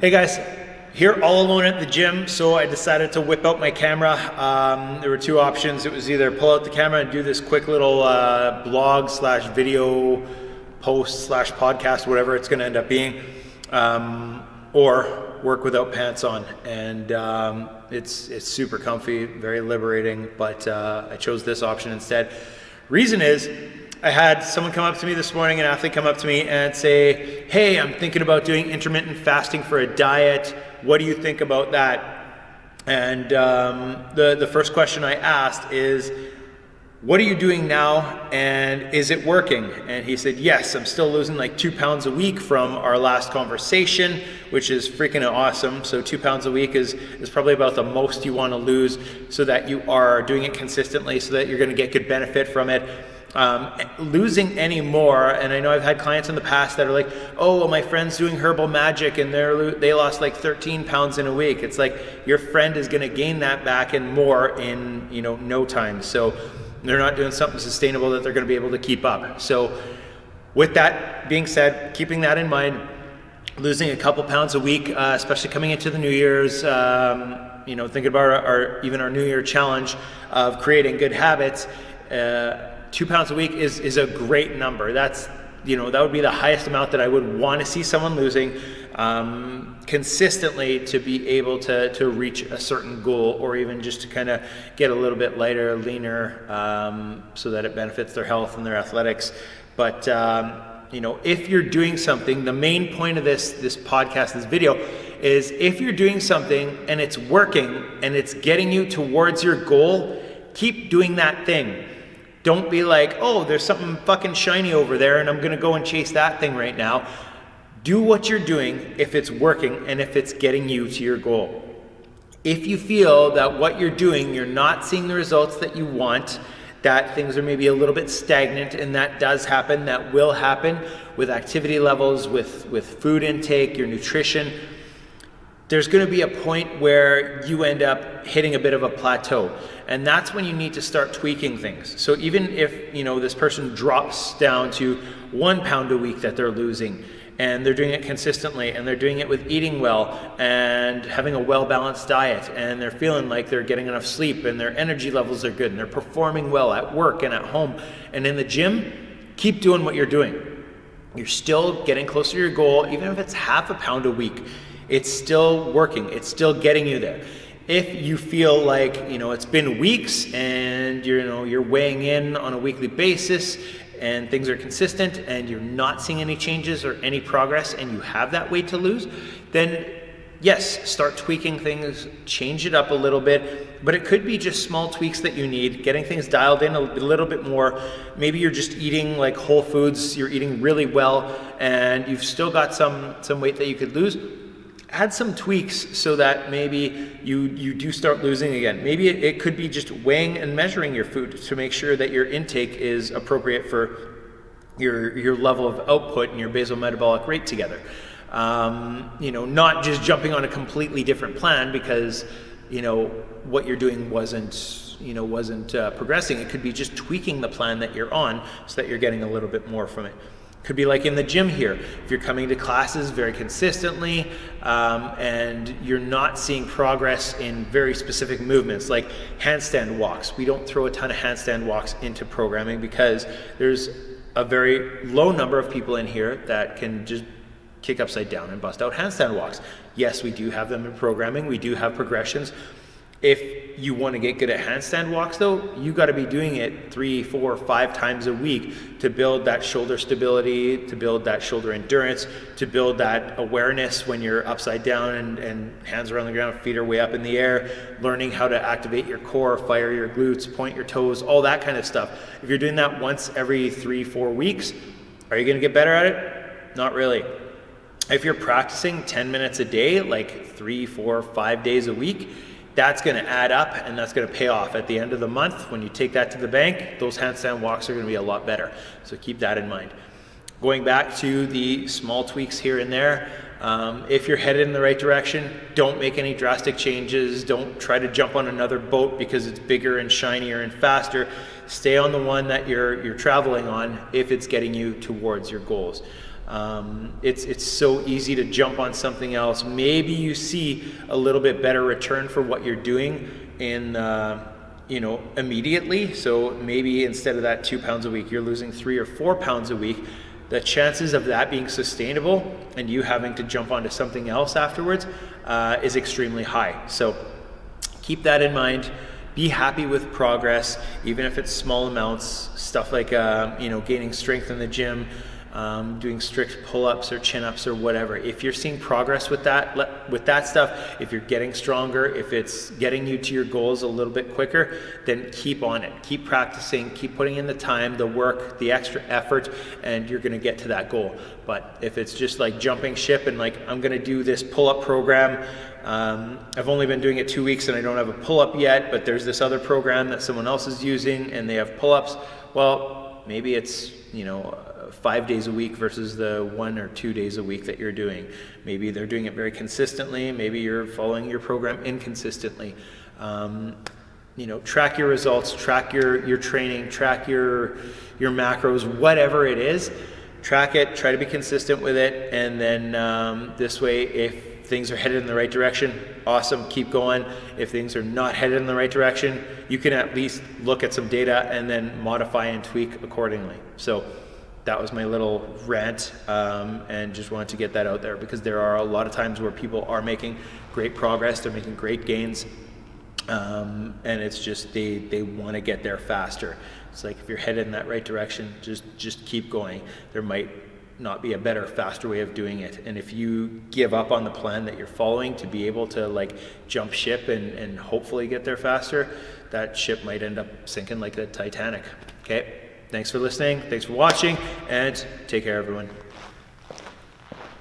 Hey guys, here all alone at the gym, so I decided to whip out my camera. There were two options. It was either pull out the camera and do this quick little blog slash video post slash podcast, whatever it's going to end up being, or work without pants on. And it's super comfy, very liberating, but I chose this option instead. Reason is, I had someone come up to me this morning, an athlete come up to me and say, hey, I'm thinking about doing intermittent fasting for a diet. What do you think about that? And the first question I asked is, what are you doing now and is it working? And he said, yes, I'm still losing like 2 pounds a week from our last conversation, which is freaking awesome. So 2 pounds a week is probably about the most you want to lose, so that you are doing it consistently, so that you're going to get good benefit from it. Losing any more, and I know I've had clients in the past that are like, oh, well, my friend's doing herbal magic and they lost like 13 pounds in a week. It's like your friend is going to gain that back and more in no time. So they're not doing something sustainable that they're going to be able to keep up. So with that being said, keeping that in mind, losing a couple pounds a week, especially coming into the New Year's, thinking about our New Year challenge of creating good habits. 2 pounds a week is a great number. That would be the highest amount that I would want to see someone losing consistently to be able to reach a certain goal, or even just to kind of get a little bit lighter, leaner, so that it benefits their health and their athletics. But if you're doing something, the main point of this podcast, this video, is if you're doing something and it's working and it's getting you towards your goal, keep doing that thing. Don't be like, oh, there's something fucking shiny over there and I'm going to go and chase that thing right now. Do what you're doing if it's working and if it's getting you to your goal. If you feel that what you're doing, you're not seeing the results that you want, that things are maybe a little bit stagnant, and that does happen, that will happen with activity levels, with food intake, your nutrition, there's going to be a point where you end up hitting a bit of a plateau. And that's when you need to start tweaking things. So even if, this person drops down to 1 pound a week that they're losing, and they're doing it consistently, and they're doing it with eating well and having a well-balanced diet, and they're feeling like they're getting enough sleep and their energy levels are good and they're performing well at work and at home and in the gym, keep doing what you're doing. You're still getting closer to your goal, even if it's half a pound a week. It's still working. It's still getting you there. If you feel like, it's been weeks and you're weighing in on a weekly basis and things are consistent and you're not seeing any changes or any progress and you have that weight to lose, then yes, start tweaking things, change it up a little bit, but it could be just small tweaks that you need, getting things dialed in a little bit more. Maybe you're just eating like whole foods, you're eating really well, and you've still got some weight that you could lose. Add some tweaks so that maybe you do start losing again. Maybe it could be just weighing and measuring your food to make sure that your intake is appropriate for your level of output and your basal metabolic rate together. Not just jumping on a completely different plan because what you're doing wasn't progressing. It could be just tweaking the plan that you're on so that you're getting a little bit more from it. Could be like in the gym here. If you're coming to classes very consistently and you're not seeing progress in very specific movements like handstand walks. We don't throw a ton of handstand walks into programming because there's a very low number of people in here that can just kick upside down and bust out handstand walks. Yes, we do have them in programming. We do have progressions. If you want to get good at handstand walks though, you got to be doing it 3, 4, 5 times a week to build that shoulder stability, to build that shoulder endurance, to build that awareness when you're upside down and hands are on the ground, feet are way up in the air, learning how to activate your core, fire your glutes, point your toes, all that kind of stuff. If you're doing that once every 3, 4 weeks, are you going to get better at it? Not really. If you're practicing 10 minutes a day, like 3, 4, 5 days a week, that's going to add up and that's going to pay off at the end of the month. When you take that to the bank, those handstand walks are going to be a lot better. So keep that in mind. Going back to the small tweaks here and there, if you're headed in the right direction, don't make any drastic changes. Don't try to jump on another boat because it's bigger and shinier and faster. Stay on the one that you're traveling on if it's getting you towards your goals. It's so easy to jump on something else. Maybe you see a little bit better return for what you're doing in immediately. So maybe instead of that 2 pounds a week, you're losing 3 or 4 pounds a week. The chances of that being sustainable and you having to jump onto something else afterwards is extremely high. So keep that in mind. Be happy with progress, even if it's small amounts. Stuff like gaining strength in the gym, doing strict pull-ups or chin-ups or whatever. If you're seeing progress with that stuff, if you're getting stronger, if it's getting you to your goals a little bit quicker, then keep on it. Keep practicing, keep putting in the time, the work, the extra effort, and you're gonna get to that goal. But if it's just like jumping ship and like, I'm gonna do this pull-up program, I've only been doing it 2 weeks and I don't have a pull-up yet, but there's this other program that someone else is using and they have pull-ups. Well, maybe it's 5 days a week versus the 1 or 2 days a week that you're doing. Maybe they're doing it very consistently. Maybe you're following your program inconsistently. Track your results, track your training, track your macros, whatever it is. Track it, try to be consistent with it, and then this way, if things are headed in the right direction, awesome, keep going. If things are not headed in the right direction, you can at least look at some data and then modify and tweak accordingly. So that was my little rant, and just wanted to get that out there because there are a lot of times where people are making great progress, they're making great gains, and it's just they want to get there faster. It's like if you're headed in that right direction, just keep going. There might not be a better, faster way of doing it. And if you give up on the plan that you're following to be able to like jump ship and hopefully get there faster, that ship might end up sinking like the Titanic. Okay, thanks for listening, thanks for watching, and take care everyone.